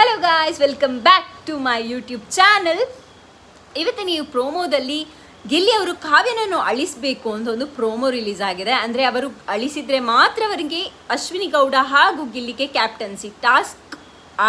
Hello guys, welcome back to my YouTube channel. ಇವತ್ತು ನೀವು ಪ್ರೋಮೋದಲ್ಲಿ ಗಿಲ್ಲಿ ಅವರು ಕಾವ್ಯನನ್ನು ಅಳಿಸಬೇಕು ಅಂತ ಒಂದು ಪ್ರೋಮೋ ರಿಲೀಸ್ ಆಗಿದೆ. ಅಂದರೆ ಅವರು ಅಳಿಸಿದರೆ ಮಾತ್ರ ಅವರಿಗೆ ಅಶ್ವಿನಿ ಗೌಡ ಹಾಗೂ ಗಿಲ್ಲಿಗೆ ಕ್ಯಾಪ್ಟನ್ಸಿ ಟಾಸ್ಕ್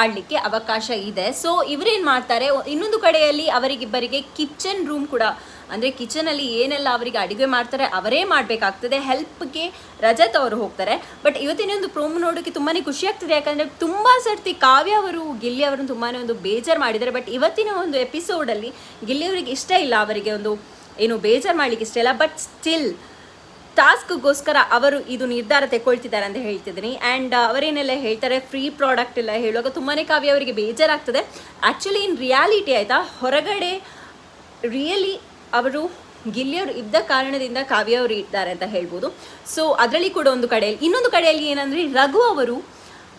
ಆಡಲಿಕ್ಕೆ ಅವಕಾಶ ಇದೆ. ಸೊ ಇವರೇನು ಮಾಡ್ತಾರೆ, ಇನ್ನೊಂದು ಕಡೆಯಲ್ಲಿ ಅವರಿಗಿಬ್ಬರಿಗೆ ಕಿಚನ್ ರೂಮ್ ಕೂಡ, ಅಂದರೆ ಕಿಚನಲ್ಲಿ ಏನೆಲ್ಲ ಅವರಿಗೆ ಅಡುಗೆ ಮಾಡ್ತಾರೆ ಅವರೇ ಮಾಡಬೇಕಾಗ್ತದೆ. ಹೆಲ್ಪ್ಗೆ ರಜತ್ ಅವರು ಹೋಗ್ತಾರೆ. ಬಟ್ ಇವತ್ತಿನ ಒಂದು ಪ್ರೋಮೋ ನೋಡೋಕ್ಕೆ ತುಂಬಾ ಖುಷಿ ಆಗ್ತದೆ. ಯಾಕಂದರೆ ತುಂಬ ಸರ್ತಿ ಕಾವ್ಯ ಅವರು ಗಿಲ್ಲಿ ಅವರನ್ನು ತುಂಬಾ ಒಂದು ಬೇಜಾರು ಮಾಡಿದ್ದಾರೆ. ಬಟ್ ಇವತ್ತಿನ ಒಂದು ಎಪಿಸೋಡಲ್ಲಿ ಗಿಲ್ಲಿ ಅವರಿಗೆ ಇಷ್ಟ ಇಲ್ಲ, ಅವರಿಗೆ ಒಂದು ಏನು ಬೇಜಾರು ಮಾಡಲಿಕ್ಕೆ ಇಷ್ಟ ಇಲ್ಲ. ಬಟ್ ಸ್ಟಿಲ್ ಟಾಸ್ಕ್ಗೋಸ್ಕರ ಅವರು ಇದು ನಿರ್ಧಾರ ತೆಗೊಳ್ತಿದ್ದಾರೆ ಅಂತ ಹೇಳ್ತಿದ್ದೀನಿ. ಆ್ಯಂಡ್ ಅವರೇನೆಲ್ಲ ಹೇಳ್ತಾರೆ, ಫ್ರೀ ಪ್ರಾಡಕ್ಟ್ ಎಲ್ಲ ಹೇಳುವಾಗ ತುಂಬಾ ಕಾವ್ಯ ಅವರಿಗೆ ಬೇಜಾರಾಗ್ತದೆ. ಆ್ಯಕ್ಚುಲಿ ಇನ್ ರಿಯಾಲಿಟಿ ಆಯಿತಾ, ಹೊರಗಡೆ ರಿಯಲಿ ಅವರು ಗಿಲ್ಲಿಯವರು ಇದ್ದ ಕಾರಣದಿಂದ ಕಾವ್ಯ ಅವರು ಇದ್ದಾರೆ ಅಂತ ಹೇಳ್ಬೋದು. ಸೊ ಅದರಲ್ಲಿ ಕೂಡ ಒಂದು ಕಡೆಯಲ್ಲಿ, ಇನ್ನೊಂದು ಕಡೆಯಲ್ಲಿ ಏನಂದರೆ ರಘು ಅವರು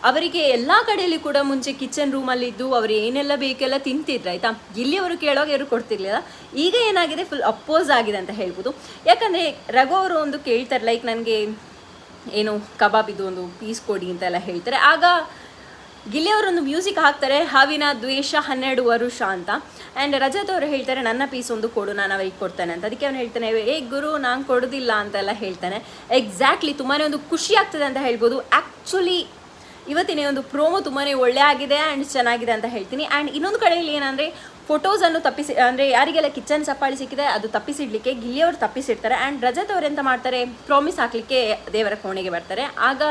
ಅವರಿಗೆ ಎಲ್ಲ ಕಡೆಯಲ್ಲಿ ಕೂಡ ಮುಂಚೆ ಕಿಚನ್ ರೂಮಲ್ಲಿದ್ದು ಅವರು ಏನೆಲ್ಲ ಬೇಕೆಲ್ಲ ತಿಂತಿದ್ರು ಆಯಿತಾ. ಗಿಲ್ಲಿಯವರು ಕೇಳುವಾಗ ಇವರು ಕೊಡ್ತಿರ್ಲಿಲ್ಲ. ಈಗ ಏನಾಗಿದೆ, ಫುಲ್ ಅಪೋಸ್ ಆಗಿದೆ ಅಂತ ಹೇಳ್ಬೋದು. ಯಾಕಂದರೆ ರಘು ಅವರು ಒಂದು ಕೇಳ್ತಾರೆ, ಲೈಕ್ ನನಗೆ ಏನು ಕಬಾಬಿದ್ದು ಒಂದು ಪೀಸ್ ಕೊಡಿ ಅಂತೆಲ್ಲ ಹೇಳ್ತಾರೆ. ಆಗ ಗಿಲ್ಲಿಯವರೊಂದು ಮ್ಯೂಸಿಕ್ ಹಾಕ್ತಾರೆ, ಹಾವಿನ ದ್ವೇಷ 12 ವರುಷ ಅಂತ. ಆ್ಯಂಡ್ ರಜತ್ ಅವರು ಹೇಳ್ತಾರೆ, ನನ್ನ ಪೀಸ್ ಒಂದು ಕೊಡು, ನಾನು ಅವರಿಗೆ ಕೊಡ್ತೇನೆ ಅಂತ. ಅದಕ್ಕೆ ಅವನು ಹೇಳ್ತಾನೆ, ಏ ಗುರು ನಾನು ಕೊಡೋದಿಲ್ಲ ಅಂತೆಲ್ಲ ಹೇಳ್ತಾನೆ. ಎಕ್ಸಾಕ್ಟ್ಲಿ ತುಂಬಾ ಒಂದು ಖುಷಿ ಆಗ್ತದೆ ಅಂತ ಹೇಳ್ಬೋದು. ಆ್ಯಕ್ಚುಲಿ ಇವತ್ತಿನ ಒಂದು ಪ್ರೋಮೋ ತುಂಬಾ ಒಳ್ಳೆ ಆಗಿದೆ ಆ್ಯಂಡ್ ಚೆನ್ನಾಗಿದೆ ಅಂತ ಹೇಳ್ತೀನಿ. ಆ್ಯಂಡ್ ಇನ್ನೊಂದು ಕಡೆಯಲ್ಲಿ ಏನಂದರೆ, ಫೋಟೋಸನ್ನು ತಪ್ಪಿಸಿ, ಅಂದರೆ ಯಾರಿಗೆಲ್ಲ ಕಿಚನ್ ಸಪ್ಪಾಳಿ ಸಿಕ್ಕಿದೆ ಅದು ತಪ್ಪಿಸಿಡ್ಲಿಕ್ಕೆ ಗಿಲ್ಲಿಯವರು ತಪ್ಪಿಸಿಡ್ತಾರೆ. ಆ್ಯಂಡ್ ರಜತ್ ಅವರು ಎಂತ ಮಾಡ್ತಾರೆ, ಪ್ರಾಮಿಸ್ ಹಾಕಲಿಕ್ಕೆ ದೇವರ ಕೋಣೆಗೆ ಬರ್ತಾರೆ. ಆಗ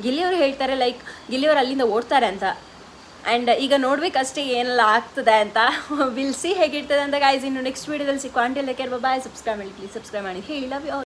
ಗಿಲ್ಲಿಯವರು ಹೇಳ್ತಾರೆ, ಲೈಕ್ ಗಿಲ್ಲಿಯವರು ಅಲ್ಲಿಂದ ಓಡ್ತಾರೆ ಅಂತ. ಆ್ಯಂಡ್ ಈಗ ನೋಡ್ಬೇಕಷ್ಟೇ ಏನೆಲ್ಲ ಆಗ್ತದೆ ಅಂತ. ವಿಲ್ ಸಿ ಹೇಗಿರ್ತದೆ ಅಂತ. ಗೈಸ್, ಇನ್ನು ನೆಕ್ಸ್ಟ್ ವೀಡಿಯೋದಲ್ಲಿ ಸಿಕ್ಕೋ. ಅಂಟಿಲ್ ಟೇಕ್ ಕೇರ್, ಬಾಯ್. ಸಬ್ಸ್ಕ್ರೈಬ್ ಮಾಡಿ, ಪ್ಲೀಸ್ ಸಬ್ಸ್ಕ್ರೈಬ್ ಮಾಡಿ. ಹೇಳಿ ಲವ್ ಯು ಆಲ್.